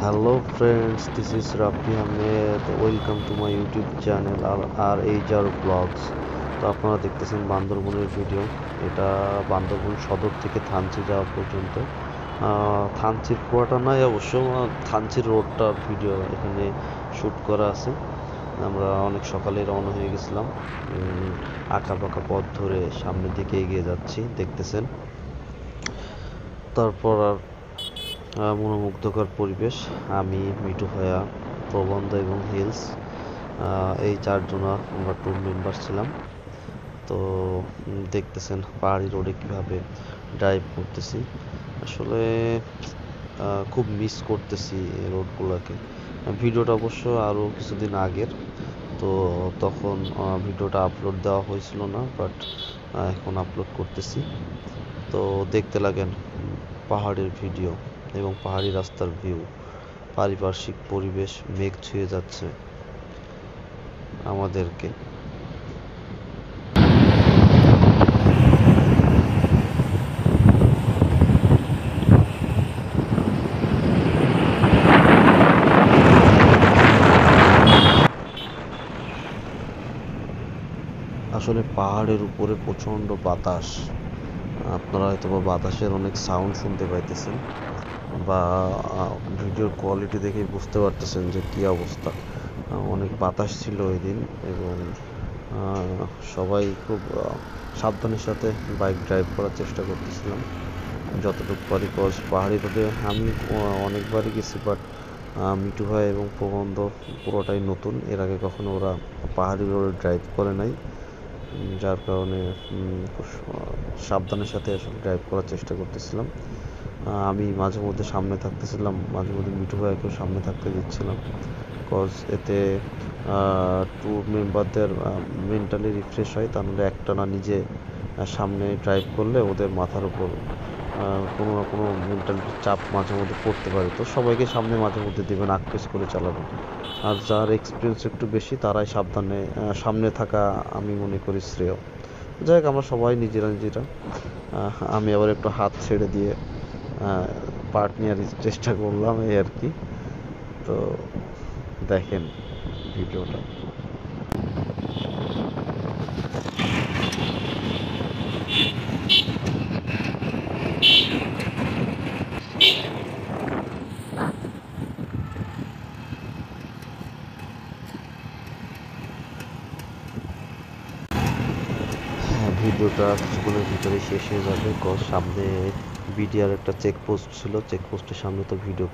Hello friends, this is Rafi Ahmed. Welcome to my YouTube channel R H R blogs. তো আপনারা দেখতেছেন বান্দরবনের video. এটা বান্দরবন সদর থেকে থানচি যাওয়া পর্যন্ত। থানচির পুরোটা নয় অবশ্য, থানচির রোডটার ভিডিও এখানে শ্যুট করা আছে। আমরা অনেক সকালে রওনা হয়ে গেছিলাম। আঁকা বাঁকা পথ ধরে সামনের দিকে এগিয়ে যাচ্ছি, দেখতেছেন। তারপর আর মনোমুগ্ধকর পরিবেশ। আমি, মিঠু ভাইয়া, প্রবন্ধ এবং হিলস, এই চারজন আমরা ট্যুর মেম্বার ছিলাম। তো দেখতেছেন পাহাড়ি রোডে কিভাবে ড্রাইভ করতেছি। আসলে খুব মিস করতেছি এই রোডগুলোকে। ভিডিওটা অবশ্য আরও কিছুদিন আগের, তো তখন ভিডিওটা আপলোড দেওয়া হয়েছিল না, বাট এখন আপলোড করতেছি। তো দেখতে লাগেন পাহাড়ের ভিডিও এবং পাহাড়ি রাস্তার ভিউ, পারিপার্শ্বিক পরিবেশ মেঘ ছুঁয়ে যাচ্ছে আমাদেরকে। আসলে পাহাড়ের উপরে প্রচণ্ড বাতাস। আপনারা হয়তো বা বাতাসের অনেক সাউন্ড শুনতে পাইতেছেন, বা ভিডিওর কোয়ালিটি দেখেই বুঝতে পারতেছেন যে কী অবস্থা। অনেক বাতাস ছিল ওই দিন, এবং সবাই খুব সাবধানের সাথে বাইক ড্রাইভ করার চেষ্টা করতেছিলাম যতটুকু পারি। কজ পাহাড়ি রোডে আমি অনেকবারই গেছি, বাট মিঠু ভাই এবং প্রবন্ধ পুরোটাই নতুন, এর আগে কখনো ওরা পাহাড়ি রোডে ড্রাইভ করে নাই। যার কারণে খুব সাবধানের সাথে আসলে ড্রাইভ করার চেষ্টা করতেছিলাম। আমি মাঝে মধ্যে সামনে থাকতেছিলাম, মাঝে মধ্যে মিঠু ভাইকেও সামনে থাকতে দিচ্ছিলাম, কজ এতে ট্যুর মেম্বারদের মেন্টালি রিফ্রেশ হয়। তা নাহলে একটানা নিজে সামনে ড্রাইভ করলে ওদের মাথার উপর কোনো না কোনো মেন্টাল চাপ মাঝে মধ্যে পড়তে পারে। তো সবাইকে সামনে মাঝে মধ্যে দেবেন, আকপিস করে চালাবেন। আর যার এক্সপিরিয়েন্স একটু বেশি তারাই সাবধানে সামনে থাকা আমি মনে করি শ্রেয়। যাই হোক, আমরা সবাই নিজেরা নিজেরা, আমি আবার একটু হাত ছেড়ে দিয়ে পার্ট নেওয়ার চেষ্টা করলাম, এই আর কি। তো দেখেন ভিডিওটা। ভিডিওটা কিছুক্ষণের ভিতরে শেষ হয়ে যাবে, কজ সামনে বিডিআর একটা চেকপোস্ট ছিল, চেকপোস্টের সামনে তো ভিডিও